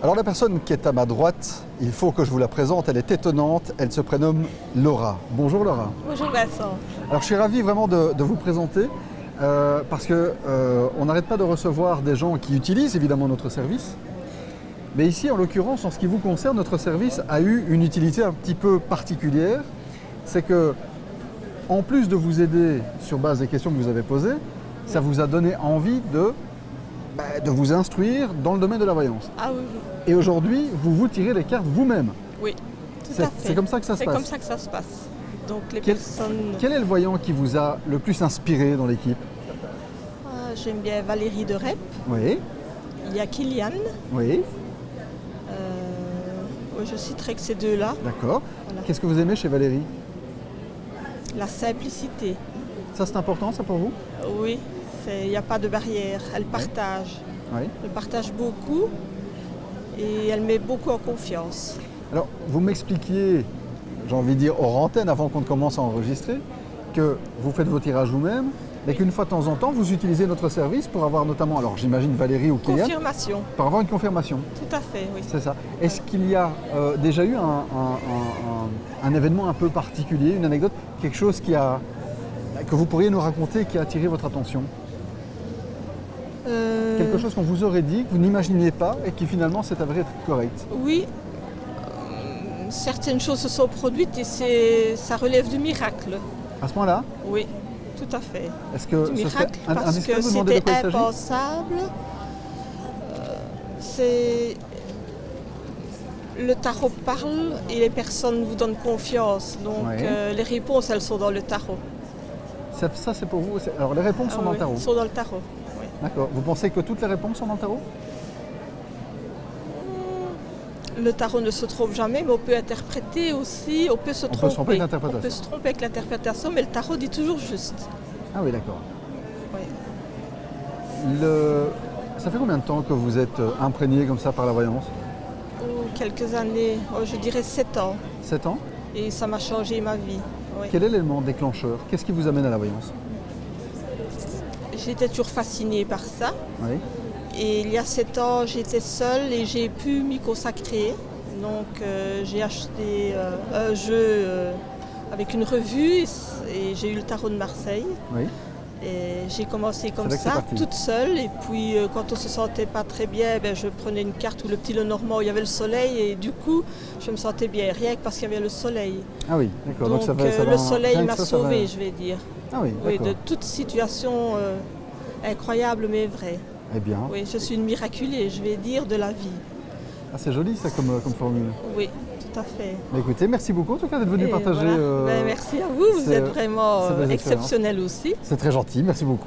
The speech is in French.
Alors la personne qui est à ma droite, il faut que je vous la présente, elle est étonnante, elle se prénomme Laura. Bonjour Laura. Bonjour Vincent. Alors je suis ravi vraiment de vous présenter parce qu'on n'arrête pas de recevoir des gens qui utilisent évidemment notre service. Mais ici en l'occurrence, en ce qui vous concerne, notre service a eu une utilité un petit peu particulière. C'est que en plus de vous aider sur base des questions que vous avez posées, ça vous a donné envie de vous instruire dans le domaine de la voyance. Ah oui, Et aujourd'hui, vous tirez les cartes vous-même. oui, tout à fait. C'est comme ça que ça se passe. C'est comme ça que ça se passe. Donc les Quel personnes... est le voyant qui vous a le plus inspiré dans l'équipe? J'aime bien Valérie de Rep, Oui, il y a Kylian. oui, Je citerai que ces deux-là. d'accord. Voilà. Qu'est-ce que vous aimez chez Valérie? La simplicité. Ça, c'est important, ça, pour vous? Oui, il n'y a pas de barrière. Elle partage. Oui. Elle partage beaucoup et elle met beaucoup en confiance. Alors, vous m'expliquiez, j'ai envie de dire hors antenne, avant qu'on ne commence à enregistrer, que vous faites vos tirages vous-même, mais qu'une fois de temps en temps, vous utilisez notre service pour avoir notamment, alors j'imagine Valérie ou Kylian, Confirmation. pour avoir une confirmation. Tout à fait, oui. C'est ça. Est-ce qu'il y a déjà eu un événement un peu particulier, une anecdote, quelque chose que vous pourriez nous raconter qui a attiré votre attention? Quelque chose qu'on vous aurait dit, que vous n'imaginiez pas et qui finalement s'est avéré être correct? Oui, certaines choses se sont produites et ça relève du miracle. À ce point-là? Oui, tout à fait. Est-ce que Du ce serait miracle parce indiscret que de vous demander de c'était quoi il s'agit? impensable. C'est le tarot parle et les personnes vous donnent confiance. Donc Ouais. les réponses, elles sont dans le tarot. Ça, c'est pour vous. Alors les réponses sont dans le Oui, tarot. elles sont dans le tarot. Oui. D'accord. Vous pensez que toutes les réponses sont dans le tarot? Le tarot ne se trompe jamais, mais on peut interpréter aussi, on peut se tromper. peut se tromper avec l'interprétation. On peut se tromper avec l'interprétation, mais le tarot dit toujours juste. Ah oui, d'accord. Oui. Ça fait combien de temps que vous êtes imprégné comme ça par la voyance? Quelques années, je dirais 7 ans. 7 ans? Et ça m'a changé ma vie. Oui. Quel est l'élément déclencheur? Qu'est-ce qui vous amène à la voyance? J'étais toujours fascinée par ça. Oui. Et il y a 7 ans, j'étais seule et j'ai pu m'y consacrer. Donc j'ai acheté un jeu avec une revue et j'ai eu le tarot de Marseille. Oui. Et j'ai commencé comme C'est là que c'est ça, parti. toute seule. Et puis quand on ne se sentait pas très bien, je prenais une carte où le petit Lenormand, où il y avait le soleil. Et du coup, je me sentais bien, rien que parce qu'il y avait le soleil. Ah oui, d'accord. Donc ça va, le soleil rien que m'a ça va. sauvée, je vais dire. Ah oui, Oui, d'accord. de toute situation incroyable mais vraie. Eh bien, Oui, je suis une miraculée, je vais dire, de la vie. c'est joli ça comme formule. Oui, tout à fait. Mais écoutez, merci beaucoup en tout cas d'être venu Et partager. voilà. Merci à vous, vous c'est- êtes vraiment ces belles expériences. exceptionnel aussi. C'est très gentil, merci beaucoup.